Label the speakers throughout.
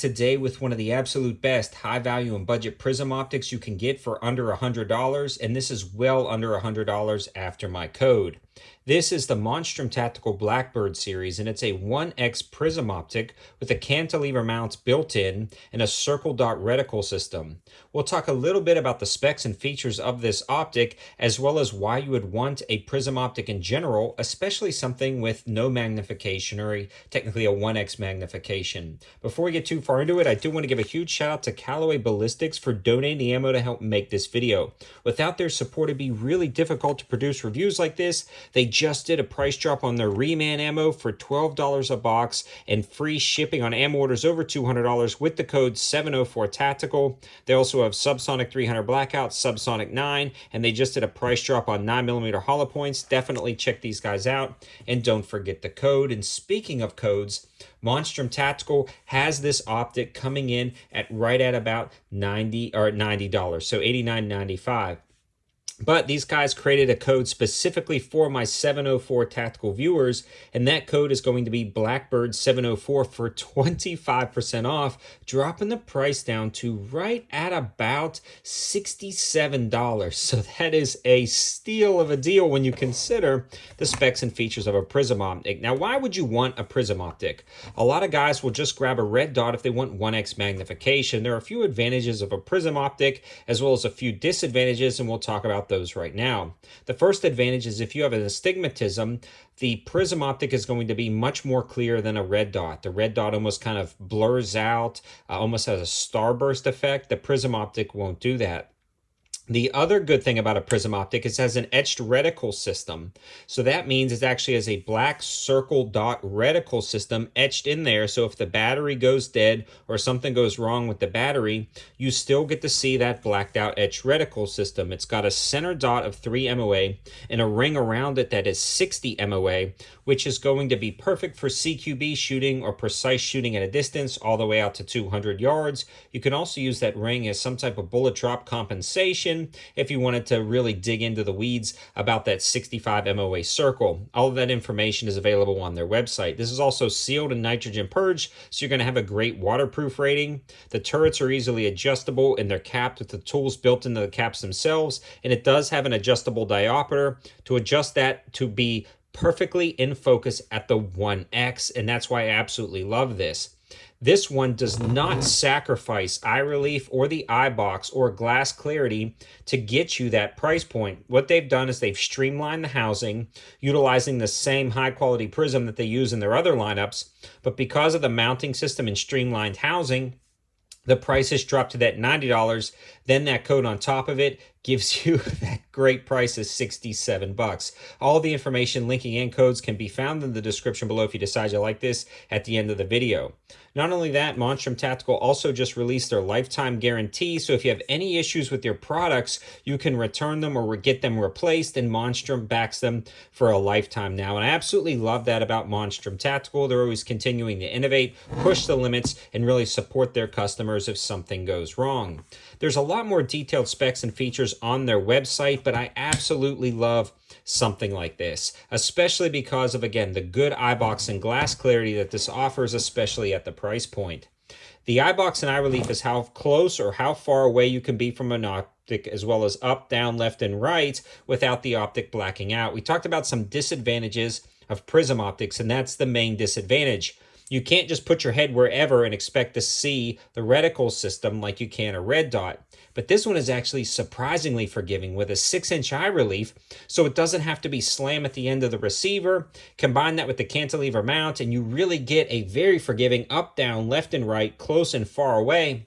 Speaker 1: today with one of the absolute best high value and budget prism optics you can get for under $100, and this is well under $100 after my code. This is the Monstrum Tactical Blackbird series, and it's a 1x prism optic with a cantilever mounts built in and a circle dot reticle system. We'll talk a little bit about the specs and features of this optic, as well as why you would want a prism optic in general, especially something with no magnification or technically a 1x magnification. Before we get too far into it, I do want to give a huge shout out to Callaway Ballistics for donating the ammo to help make this video. Without their support, it'd be really difficult to produce reviews like this. They just did a price drop on their Reman ammo for $12 a box and free shipping on ammo orders over $200 with the code 704TACTICAL. They also have Subsonic 300 Blackout, Subsonic 9, and they just did a price drop on 9mm hollow points. Definitely check these guys out, and don't forget the code. And speaking of codes, Monstrum Tactical has this optic coming in at right at about $90, so $89.95. But these guys created a code specifically for my 704 Tactical viewers, and that code is going to be Blackbird 704 for 25% off, dropping the price down to right at about $67. So that is a steal of a deal when you consider the specs and features of a prism optic. Now, why would you want a prism optic? A lot of guys will just grab a red dot if they want 1x magnification. There are a few advantages of a prism optic, as well as a few disadvantages, and we'll talk about those right now. The first advantage is if you have an astigmatism, the prism optic is going to be much more clear than a red dot. The red dot almost kind of blurs out, almost has a starburst effect. The prism optic won't do that. The other good thing about a prism optic is it has an etched reticle system. So that means it actually has a black circle dot reticle system etched in there. So if the battery goes dead or something goes wrong with the battery, you still get to see that blacked out etched reticle system. It's got a center dot of 3 MOA and a ring around it that is 60 MOA, which is going to be perfect for Cqb shooting or precise shooting at a distance all the way out to 200 yards. You can also use that ring as some type of bullet drop compensation if you wanted to really dig into the weeds about that 65 MOA circle. All of that information is available on their website. This is also sealed and nitrogen purged, so you're going to have a great waterproof rating. The turrets are easily adjustable and they're capped with the tools built into the caps themselves, and it does have an adjustable diopter to adjust that to be perfectly in focus at the 1x, and that's why I absolutely love this. This one does not sacrifice eye relief or the Ibox or glass clarity to get you that price point. What they've done is they've streamlined the housing, utilizing the same high quality prism that they use in their other lineups, but because of the mounting system and streamlined housing, the price has dropped to that $90. Then that code on top of it gives you that great price of $67. All the information, linking, and codes can be found in the description below if you decide you like this at the end of the video. Not only that, Monstrum Tactical also just released their lifetime guarantee, so if you have any issues with your products, you can return them or get them replaced, and Monstrum backs them for a lifetime now. And I absolutely love that about Monstrum Tactical. They're always continuing to innovate, push the limits, and really support their customers if something goes wrong. There's a lot more detailed specs and features on their website, but I absolutely love something like this, especially because of, again, the good Ibox and glass clarity that this offers, especially at the price point. The Ibox and eye relief is how close or how far away you can be from an optic, as well as up, down, left, and right without the optic blacking out. We talked about some disadvantages of prism optics, and that's the main disadvantage. You can't just put your head wherever and expect to see the reticle system like you can a red dot. But this one is actually surprisingly forgiving with a 6-inch eye relief, so it doesn't have to be slam at the end of the receiver. Combine that with the cantilever mount, and you really get a very forgiving up, down, left, and right, close and far away.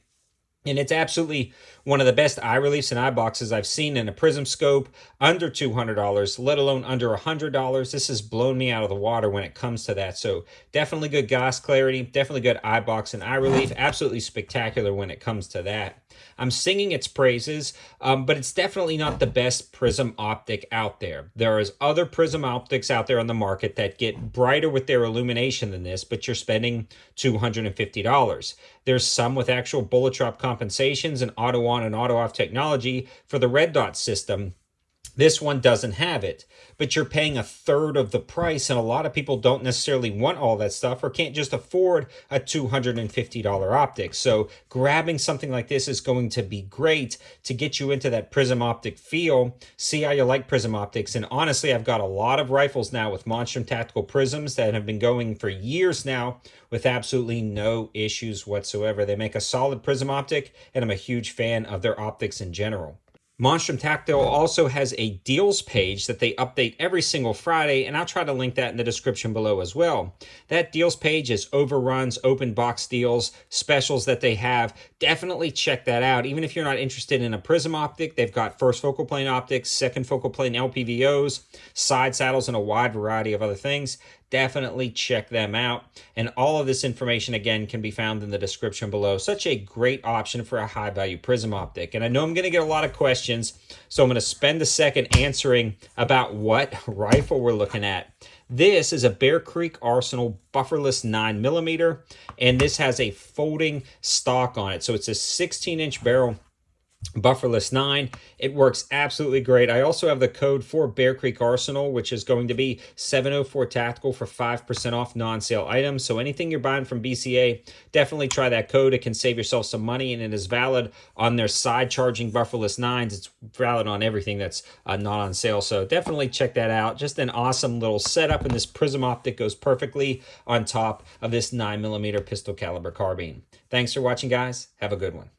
Speaker 1: And it's absolutely one of the best eye reliefs and eye boxes I've seen in a prism scope, under $200, let alone under $100. This has blown me out of the water when it comes to that. So definitely good glass clarity, definitely good eye box and eye relief, absolutely spectacular when it comes to that. I'm singing its praises, but it's definitely not the best prism optic out there. There is other prism optics out there on the market that get brighter with their illumination than this, but you're spending $250. There's some with actual bullet drop compensations and auto on and auto off technology for the red dot system. This one doesn't have it, but you're paying a third of the price, and a lot of people don't necessarily want all that stuff or can't just afford a $250 optic. So grabbing something like this is going to be great to get you into that Prism optic feel. See how you like Prism optics. And honestly, I've got a lot of rifles now with Monstrum Tactical Prisms that have been going for years now with absolutely no issues whatsoever. They make a solid Prism optic, and I'm a huge fan of their optics in general. Monstrum Tactile also has a deals page that they update every single Friday, and I'll try to link that in the description below as well. That deals page is overruns, open box deals, specials that they have. Definitely check that out. Even if you're not interested in a Prism optic, they've got first focal plane optics, second focal plane LPVOs, side saddles, and a wide variety of other things. Definitely check them out. And all of this information, again, can be found in the description below. Such a great option for a high-value Prism optic. And I know I'm going to get a lot of questions, so I'm going to spend a second answering about what rifle we're looking at. This is a Bear Creek Arsenal bufferless 9mm, and this has a folding stock on it. So it's a 16-inch barrel bufferless 9. It works absolutely great. I also have the code for Bear Creek Arsenal, which is going to be 704 Tactical for 5% off non-sale items. So anything you're buying from BCA, definitely try that code. It can save yourself some money, and it is valid on their side charging bufferless 9s. It's valid on everything that's not on sale. So definitely check that out. Just an awesome little setup, and this Prism optic goes perfectly on top of this 9mm pistol caliber carbine. Thanks for watching, guys. Have a good one.